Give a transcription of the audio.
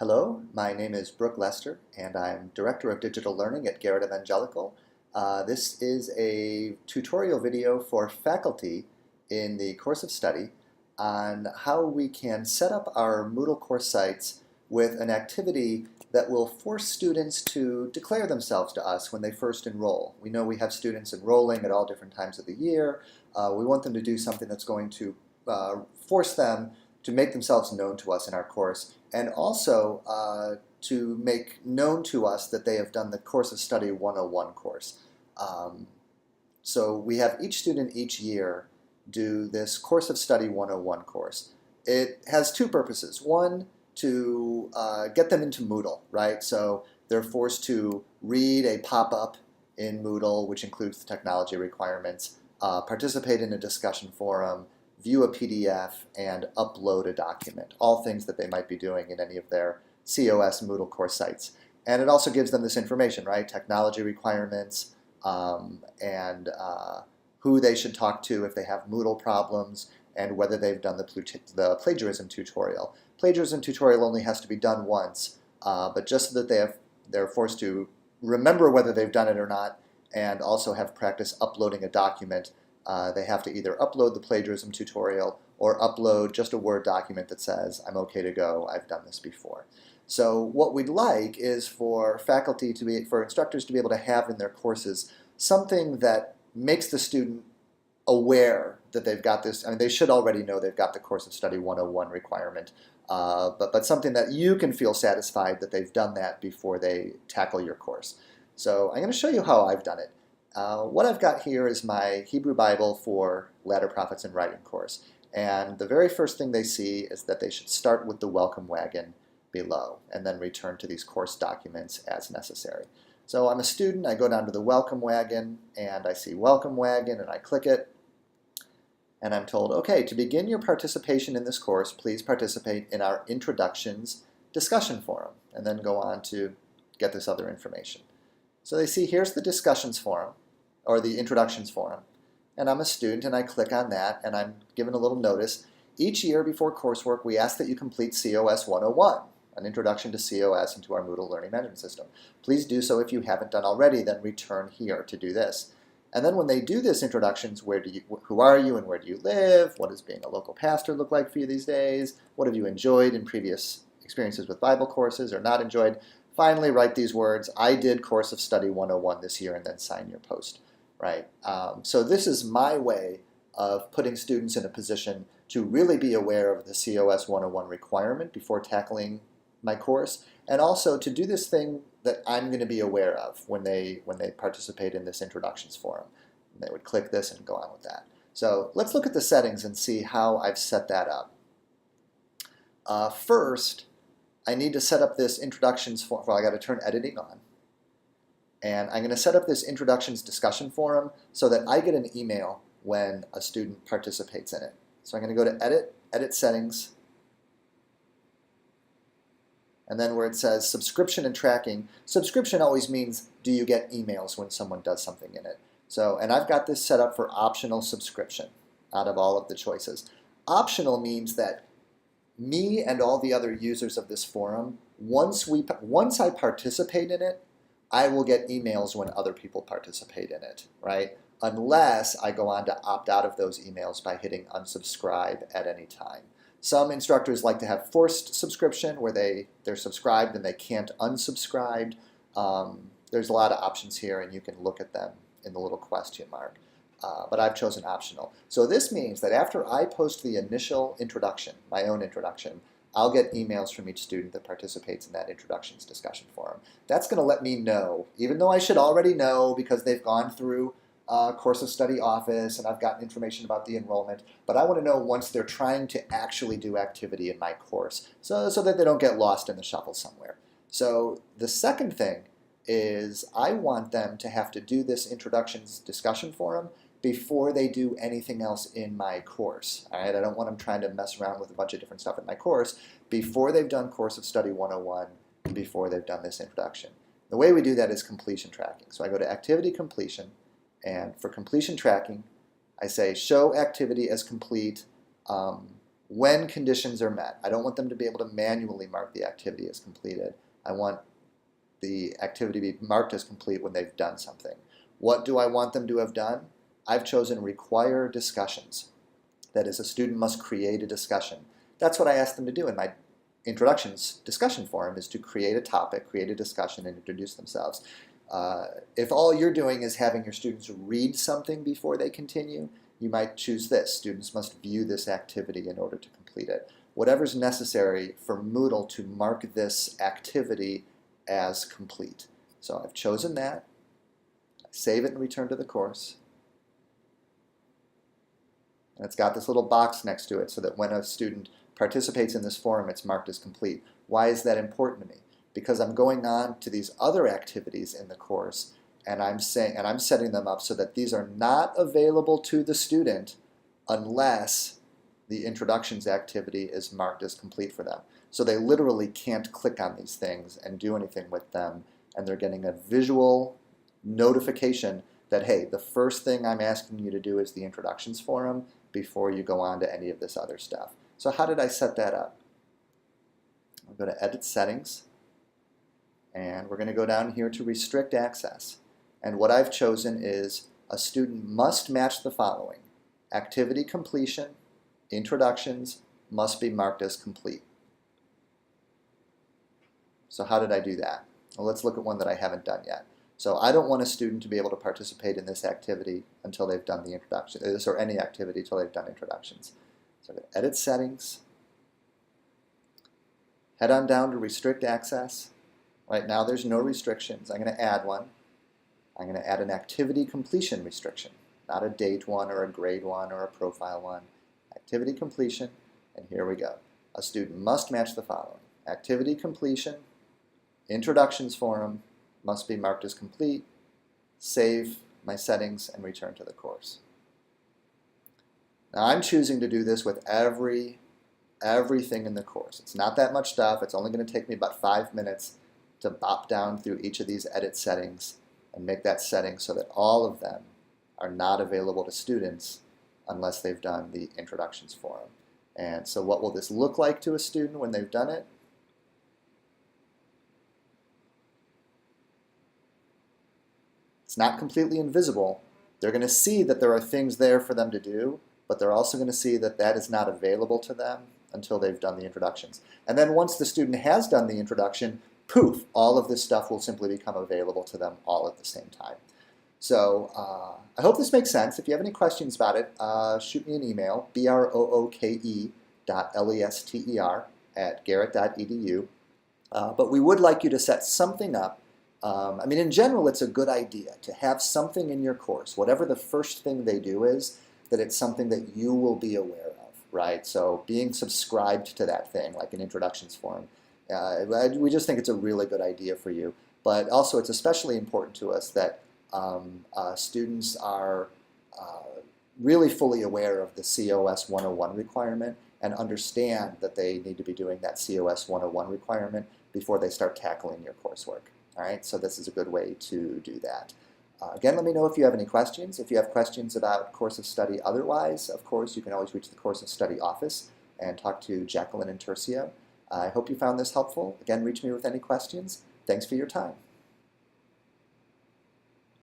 Hello, my name is Brooke Lester, and I'm Director of Digital Learning at Garrett Evangelical. This is a tutorial video for faculty in the course of study on how we can set up our Moodle course sites with an activity that will force students to declare themselves to us when they first enroll. We know we have students enrolling at all different times of the year. We want them to do something that's going to force them to make themselves known to us in our course, and also to make known to us that they have done the Course of Study 101 course. So we have each student each year do this Course of Study 101 course. It has two purposes. One, to get them into Moodle, right? So they're forced to read a pop-up in Moodle, which includes the technology requirements, participate in a discussion forum, view a PDF, and upload a document, all things that they might be doing in any of their COS Moodle course sites. And it also gives them this information, right? Technology requirements, and who they should talk to if they have Moodle problems, and whether they've done the plagiarism tutorial. Plagiarism tutorial only has to be done once, but just so that they're forced to remember whether they've done it or not, and also have practice uploading a document. They have to either upload the plagiarism tutorial or upload just a Word document that says, I'm okay to go, I've done this before. So what we'd like is for instructors to be able to have in their courses something that makes the student aware that they've got this. I mean, they should already know they've got the Course of Study 101 requirement, but something that you can feel satisfied that they've done that before they tackle your course. So I'm going to show you how I've done it. What I've got here is my Hebrew Bible for Ladder Prophets and Writing course. And the very first thing they see is that they should start with the welcome wagon below and then return to these course documents as necessary. So I'm a student, I go down to the welcome wagon and I see welcome wagon and I click it. And I'm told, okay, to begin your participation in this course, please participate in our introductions discussion forum, and then go on to get this other information. So they see here's the discussions forum, or the introductions forum, and I'm a student and I click on that and I'm given a little notice. Each year before coursework we ask that you complete COS 101, an introduction to COS and to our Moodle learning management system. Please do so if you haven't done already, then return here to do this. And then when they do this introductions, who are you and where do you live? What does being a local pastor look like for you these days? What have you enjoyed in previous experiences with Bible courses or not enjoyed? Finally, write these words, I did Course of Study 101 this year, and then sign your post, right? So this is my way of putting students in a position to really be aware of the COS 101 requirement before tackling my course, and also to do this thing that I'm going to be aware of when they participate in this introductions forum. And they would click this and go on with that. So let's look at the settings and see how I've set that up. First, I need to set up this introductions forum. Well, I got to turn editing on. And I'm going to set up this introductions discussion forum so that I get an email when a student participates in it. So I'm going to go to Edit, Edit Settings, and then where it says Subscription and Tracking. Subscription always means do you get emails when someone does something in it. So, and I've got this set up for optional subscription out of all of the choices. Optional means that me and all the other users of this forum, once I participate in it, I will get emails when other people participate in it, right? Unless I go on to opt out of those emails by hitting unsubscribe at any time. Some instructors like to have forced subscription where they're subscribed and they can't unsubscribe. There's a lot of options here and you can look at them in the little question mark. But I've chosen optional. So this means that after I post the initial introduction, my own introduction, I'll get emails from each student that participates in that introductions discussion forum. That's going to let me know, even though I should already know because they've gone through Course of Study Office and I've gotten information about the enrollment, but I want to know once they're trying to actually do activity in my course so that they don't get lost in the shuffle somewhere. So the second thing is I want them to have to do this introductions discussion forum before they do anything else in my course. All right? I don't want them trying to mess around with a bunch of different stuff in my course before they've done Course of Study 101 and before they've done this introduction. The way we do that is completion tracking. So I go to Activity Completion, and for completion tracking, I say Show Activity as Complete when conditions are met. I don't want them to be able to manually mark the activity as completed. I want the activity to be marked as complete when they've done something. What do I want them to have done? I've chosen require discussions. That is, a student must create a discussion. That's what I asked them to do in my introductions discussion forum, is to create a topic, create a discussion, and introduce themselves. If all you're doing is having your students read something before they continue, you might choose this. Students must view this activity in order to complete it. Whatever's necessary for Moodle to mark this activity as complete. So I've chosen that. I save it and return to the course. And it's got this little box next to it so that when a student participates in this forum, it's marked as complete. Why is that important to me? Because I'm going on to these other activities in the course, and I'm setting them up so that these are not available to the student unless the introductions activity is marked as complete for them. So they literally can't click on these things and do anything with them, and they're getting a visual notification that, hey, the first thing I'm asking you to do is the introductions forum before you go on to any of this other stuff. So how did I set that up? I'll go to Edit Settings, and we're going to go down here to Restrict Access. And what I've chosen is a student must match the following. Activity completion, introductions must be marked as complete. So how did I do that? Well, let's look at one that I haven't done yet. So I don't want a student to be able to participate in this activity until they've done the introduction, or any activity until they've done introductions. So I'm going to Edit Settings, head on down to Restrict Access. Right now there's no restrictions. I'm going to add one. I'm going to add an activity completion restriction, not a date one or a grade one or a profile one. Activity completion, and here we go. A student must match the following. Activity completion, introductions forum, must be marked as complete, save my settings, and return to the course. Now I'm choosing to do this with everything in the course. It's not that much stuff. It's only going to take me about 5 minutes to bop down through each of these edit settings and make that setting so that all of them are not available to students unless they've done the introductions forum. And so what will this look like to a student when they've done it? It's not completely invisible. They're going to see that there are things there for them to do, but they're also going to see that that is not available to them until they've done the introductions. And then once the student has done the introduction, poof, all of this stuff will simply become available to them all at the same time. So I hope this makes sense. If you have any questions about it, shoot me an email, brooke.lester@garrett.edu. But we would like you to set something up. I mean, in general, it's a good idea to have something in your course, whatever the first thing they do is, that it's something that you will be aware of, right? So being subscribed to that thing, like an introductions forum, we just think it's a really good idea for you. But also, it's especially important to us that students are really fully aware of the COS 101 requirement and understand that they need to be doing that COS 101 requirement before they start tackling your coursework. All right, so this is a good way to do that. Again, let me know if you have any questions. If you have questions about course of study otherwise, of course, you can always reach the course of study office and talk to Jacqueline and Tercio. I hope you found this helpful. Again, reach me with any questions. Thanks for your time.